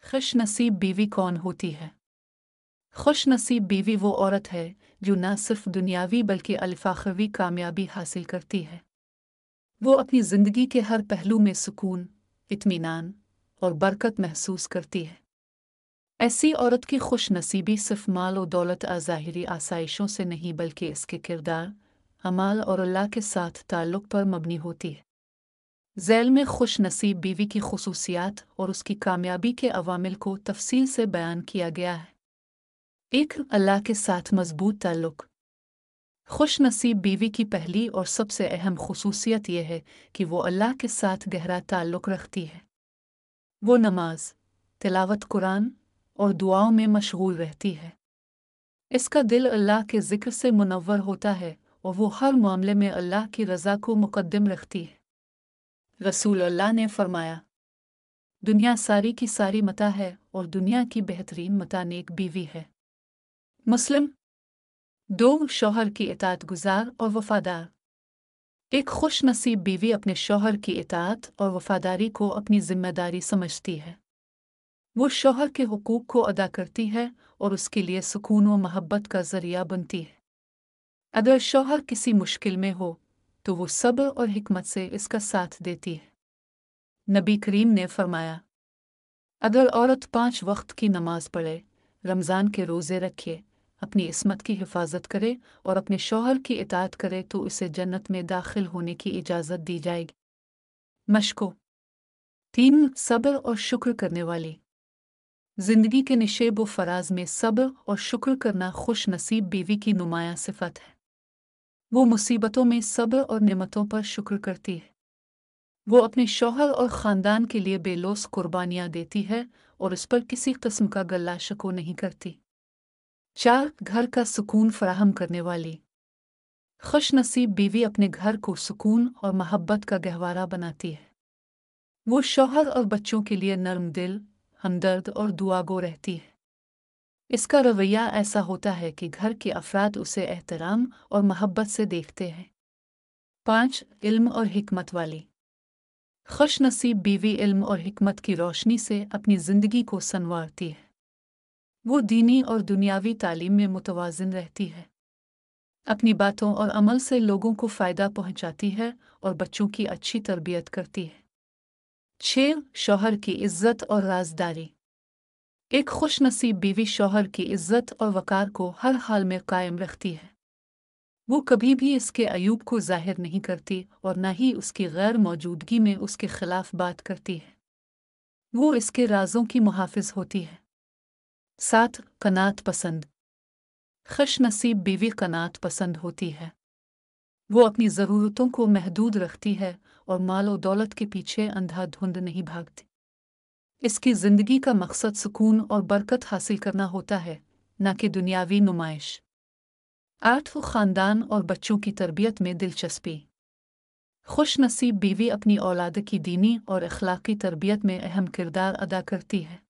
खुश नसीब बीवी कौन होती है? खुश नसीब बीवी वो औरत है जो न सिर्फ दुनियावी बल्कि अल्फाखरवी कामयाबी हासिल करती है। वो अपनी ज़िंदगी के हर पहलू में सुकून, इत्मीनान और बरकत महसूस करती है। ऐसी औरत की खुश नसीबी सिर्फ माल और दौलत ज़ाहिरी आसाइशों से नहीं बल्कि इसके किरदार, अमाल और अल्लाह के साथ ताल्लुक़ पर मबनी होती है। ज़ैल में खुश नसीब बीवी की खुसूसियात और उसकी कामयाबी के अवामिल को तफसील से बयान किया गया है। 1. अल्लाह के साथ मजबूत ताल्लुक़। खुश नसीब बीवी की पहली और सबसे अहम खुसूसियत यह है कि वो अल्लाह के साथ गहरा ताल्लुक़ रखती है। वो नमाज, तिलावत कुरान और दुआओं में मशगूल रहती है। इसका दिल अल्लाह के ज़िक्र से मुनव्वर होता है और वो हर मामले में अल्लाह की रज़ा को मुक़द्दम रखती है। रसूल अल्लाह ने फरमाया, दुनिया सारी की सारी मता है और दुनिया की बेहतरीन मता नेक बीवी है। मुस्लिम। 2. शौहर की इताअत गुजार और वफादार। एक खुश नसीब बीवी अपने शौहर की इताअत और वफादारी को अपनी जिम्मेदारी समझती है। वो शौहर के हुकूक को अदा करती है और उसके लिए सुकून व महब्बत का ज़रिया बनती है। अगर शौहर किसी मुश्किल में हो तो वो सब्र और हिकमत से इसका साथ देती है। नबी करीम ने फरमाया, अगर औरत 5 वक्त की नमाज पढ़े, रमज़ान के रोज़े रखे, अपनी इस्मत की हिफाजत करे और अपने शौहर की इताअत करे तो उसे जन्नत में दाखिल होने की इजाज़त दी जाएगी। मशको। 3. सब्र और शुक्र करने वाली। ज़िंदगी के निशेब व फराज में सब्र और शुक्र करना खुश नसीब बीवी की नुमायाँ सिफ़त है। वो मुसीबतों में सब्र और नेमतों पर शुक्र करती है। वो अपने शौहर और ख़ानदान के लिए बेलौस कुर्बानियाँ देती है और उस पर किसी किस्म का गल्ला शिकवा नहीं करती। 4. घर का सुकून फराहम करने वाली। खुश नसीब बीवी अपने घर को सुकून और मोहब्बत का गहवारा बनाती है। वो शौहर और बच्चों के लिए नर्म दिल, हमदर्द और दुआगो रहती है। इसका रवैया ऐसा होता है कि घर के अफराद उसे एहतराम और मोहब्बत से देखते हैं। 5. इल्म और हिकमत वाली। खुश नसीब बीवी इल्म और हिकमत की रोशनी से अपनी ज़िंदगी को संवारती है। वो दीनी और दुनियावी तालीम में मुतवाज़िन रहती है। अपनी बातों और अमल से लोगों को फ़ायदा पहुंचाती है और बच्चों की अच्छी तरबियत करती है। 6. शौहर की इज़्ज़त और राज़दारी। एक खुश नसीब बीवी शौहर की इज़्ज़त और वक़ार को हर हाल में कायम रखती है। वो कभी भी इसके अयूब को ज़ाहिर नहीं करती और न ही उसकी गैर मौजूदगी में उसके ख़िलाफ़ बात करती है। वो इसके राज़ों की मुहाफ़िज़ होती है। 7. क़नाअत पसंद। खुश नसीब बीवी क़नाअत पसंद होती है। वो अपनी ज़रूरतों को महदूद रखती है और माल और दौलत के पीछे अंधाधुंध नहीं भागती। इसकी ज़िंदगी का मकसद सुकून और बरकत हासिल करना होता है, न कि दुनियावी नुमाइश। 8. ख़ानदान और बच्चों की तरबियत में दिलचस्पी। खुश नसीब बीवी अपनी औलाद की दीनी और अखलाक़ी तरबियत में अहम किरदार अदा करती है।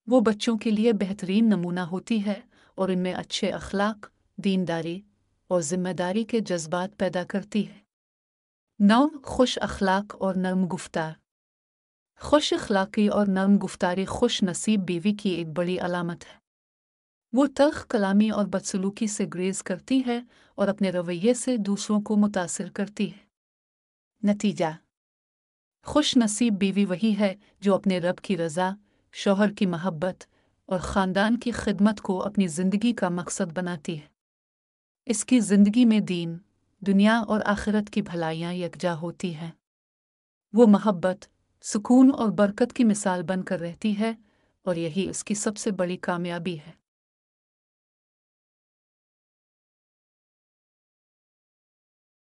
वो बच्चों के लिए बेहतरीन नमूना होती है और इनमें अच्छे अखलाक, दीनदारी और ज़िम्मेदारी के जज्बात पैदा करती है। 9. खुश अखलाक और नर्म गुफ्तार। खुश अखलाक़ी और नर्म गुफ्तारी खुश नसीब बीवी की एक बड़ी अलामत है। वो तल्ख़ कलामी और बदसलूकी से गुरेज़ करती है और अपने रवैये से दूसरों को मुतासिर करती है। नतीजा। खुश नसीब बीवी वही है जो अपने रब की रज़ा, शौहर की महब्बत और ख़ानदान की खिदमत को अपनी ज़िंदगी का मकसद बनाती है। इसकी ज़िंदगी में दीन, दुनिया और आखिरत की भलाइयाँ यकजा होती हैं। वो महब्बत, सुकून और बरकत की मिसाल बनकर रहती है और यही उसकी सबसे बड़ी कामयाबी है।